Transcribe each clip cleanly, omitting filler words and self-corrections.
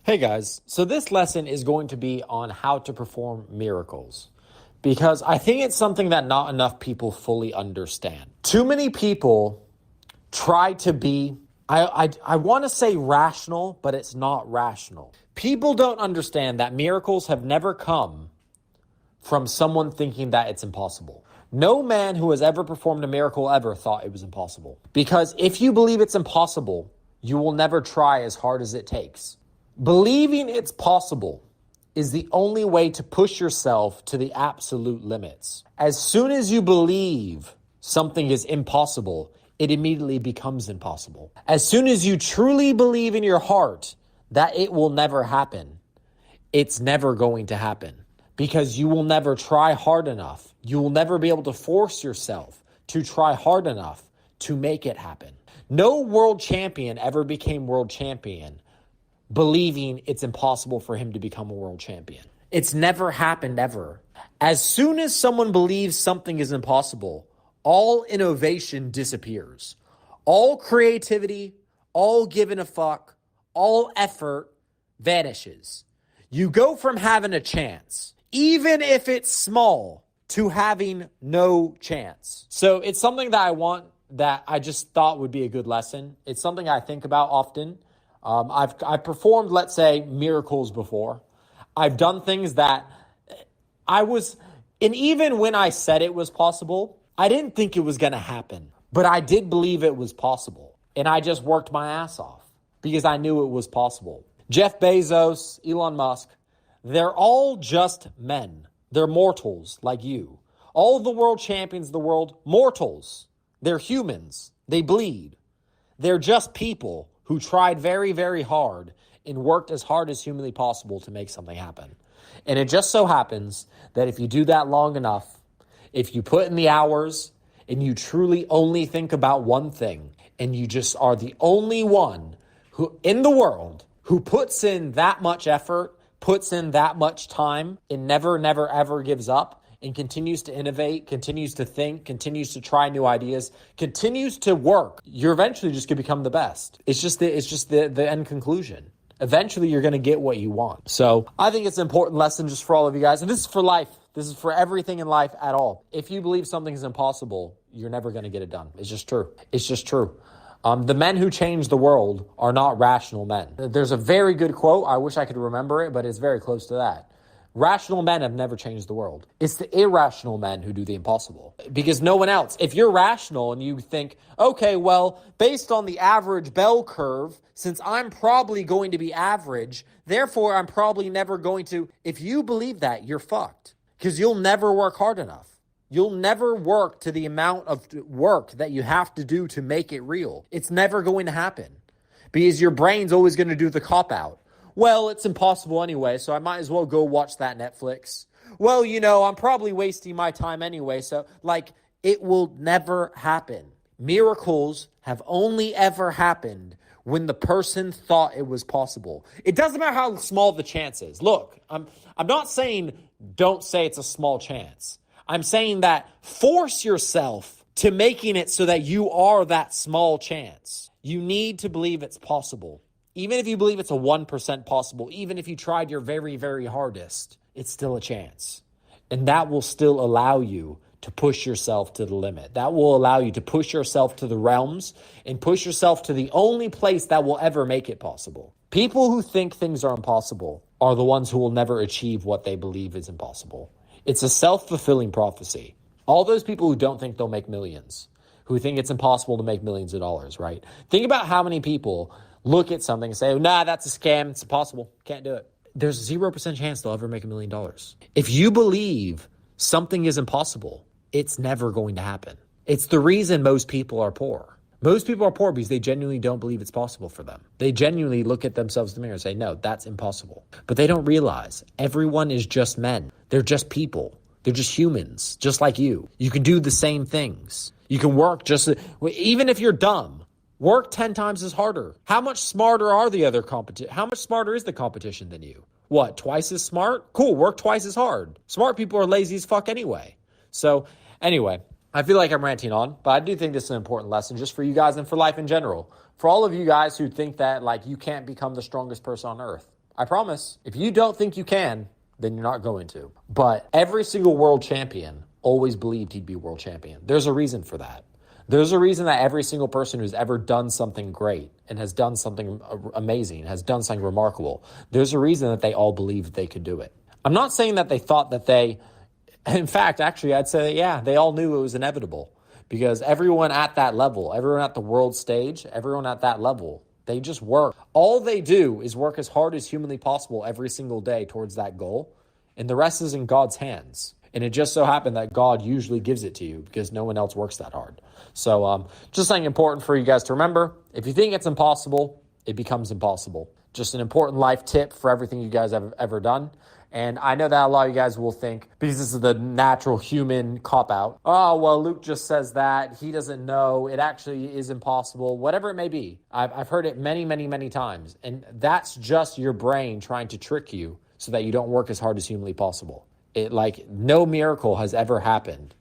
Hey guys, so this lesson is going to be on how to perform miracles because I think it's something that not enough people fully understand. Too many people try to be, I want to say rational, but it's not rational. People don't understand that miracles have never come from someone thinking that it's impossible. No man who has ever performed a miracle ever thought it was impossible. Because if you believe it's impossible, you will never try as hard as it takes. Believing it's possible is the only way to push yourself to the absolute limits. As soon as you believe something is impossible, it immediately becomes impossible. As soon as you truly believe in your heart that it will never happen, it's never going to happen because you will never try hard enough. You will never be able to force yourself to try hard enough to make it happen. No world champion ever became world champion believing it's impossible for him to become a world champion. It's never happened ever. As soon as someone believes something is impossible, all innovation disappears. All creativity, all giving a fuck, all effort vanishes. You go from having a chance, even if it's small, to having no chance. So it's something that I just thought would be a good lesson. It's something I think about often. I've performed, let's say, miracles before. I've done things that and even when I said it was possible, I didn't think it was going to happen, but I did believe it was possible. And I just worked my ass off because I knew it was possible. Jeff Bezos, Elon Musk, they're all just men. They're mortals like you. All the world champions of the world, mortals. They're humans. They bleed. They're just people who tried very, very hard and worked as hard as humanly possible to make something happen. And it just so happens that if you do that long enough, if you put in the hours and you truly only think about one thing, and you just are the only one who in the world who puts in that much effort, puts in that much time, and never, never, ever gives up, and continues to innovate, continues to think, continues to try new ideas, continues to work, you're eventually just going to become the best. It's just the end conclusion. Eventually, you're going to get what you want. So I think it's an important lesson just for all of you guys. And this is for life. This is for everything in life at all. If you believe something is impossible, you're never going to get it done. It's just true. It's just true. The men who change the world are not rational men. There's a very good quote. I wish I could remember it, but it's very close to that. Rational men have never changed the world. It's the irrational men who do the impossible. Because no one else. If you're rational and you think, okay, well, based on the average bell curve, since I'm probably going to be average, therefore I'm probably never going to. If you believe that, you're fucked. Because you'll never work hard enough. You'll never work to the amount of work that you have to do to make it real. It's never going to happen. Because your brain's always going to do the cop-out. Well, it's impossible anyway, so I might as well go watch that Netflix. Well, I'm probably wasting my time anyway, so, it will never happen. Miracles have only ever happened when the person thought it was possible. It doesn't matter how small the chance is. Look, I'm not saying don't say it's a small chance. I'm saying that force yourself to making it so that you are that small chance. You need to believe it's possible. Even if you believe it's a 1% possible, even if you tried your very, very hardest, it's still a chance. And that will still allow you to push yourself to the limit. That will allow you to push yourself to the realms and push yourself to the only place that will ever make it possible. People who think things are impossible are the ones who will never achieve what they believe is impossible. It's a self-fulfilling prophecy. All those people who don't think they'll make millions, who think it's impossible to make millions of dollars, right? Think about how many people look at something and say, nah, that's a scam. It's impossible. Can't do it. There's 0% chance they'll ever make $1 million. If you believe something is impossible, it's never going to happen. It's the reason most people are poor. Most people are poor because they genuinely don't believe it's possible for them. They genuinely look at themselves in the mirror and say, no, that's impossible. But they don't realize everyone is just men. They're just people. They're just humans, just like you. You can do the same things. You can work even if you're dumb. Work 10 times as harder. How much smarter are the other competition? How much smarter is the competition than you? What, twice as smart? Cool, work twice as hard. Smart people are lazy as fuck anyway. So anyway, I feel like I'm ranting on, but I do think this is an important lesson just for you guys and for life in general. For all of you guys who think that you can't become the strongest person on earth, I promise. If you don't think you can, then you're not going to. But every single world champion always believed he'd be world champion. There's a reason for that. There's a reason that every single person who's ever done something great and has done something amazing, has done something remarkable, there's a reason that they all believed they could do it. I'm not saying that they thought that in fact, actually, I'd say, yeah, they all knew it was inevitable, because everyone at that level, everyone at the world stage, everyone at that level, they just work. All they do is work as hard as humanly possible every single day towards that goal, and the rest is in God's hands. And it just so happened that God usually gives it to you because no one else works that hard. So just something important for you guys to remember. If you think it's impossible, it becomes impossible. Just an important life tip for everything you guys have ever done. And I know that a lot of you guys will think, because this is the natural human cop-out, oh, well, Luke just says that. He doesn't know. It actually is impossible. Whatever it may be. I've heard it many, many, many times. And that's just your brain trying to trick you so that you don't work as hard as humanly possible. No miracle has ever happened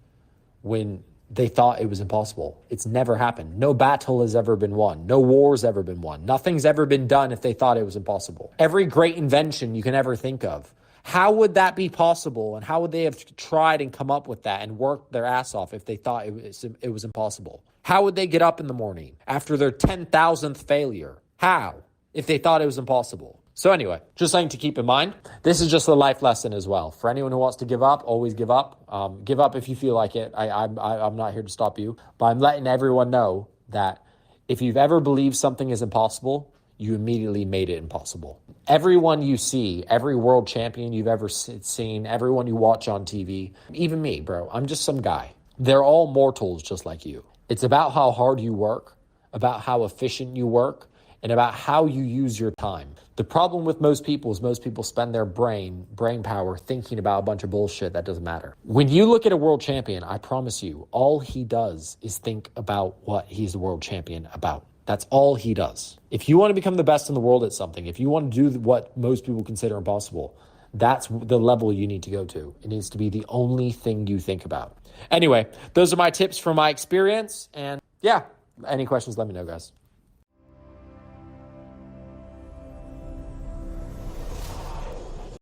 when they thought it was impossible. It's never happened. No battle has ever been won. No war's ever been won. Nothing's ever been done if they thought it was impossible. Every great invention you can ever think of, how would that be possible? And how would they have tried and come up with that and worked their ass off if they thought it was impossible? How would they get up in the morning after their 10,000th failure? How? If they thought it was impossible. So anyway, just something to keep in mind. This is just a life lesson as well. For anyone who wants to give up, always give up. Give up if you feel like it. I'm not here to stop you. But I'm letting everyone know that if you've ever believed something is impossible, you immediately made it impossible. Everyone you see, every world champion you've ever seen, everyone you watch on TV, even me, bro, I'm just some guy. They're all mortals just like you. It's about how hard you work, about how efficient you work, and about how you use your time. The problem with most people is most people spend their brain power thinking about a bunch of bullshit that doesn't matter. When you look at a world champion, I promise you, all he does is think about what he's the world champion about. That's all he does. If you want to become the best in the world at something, if you want to do what most people consider impossible, that's the level you need to go to. It needs to be the only thing you think about. Anyway, those are my tips from my experience. And yeah, any questions, let me know, guys.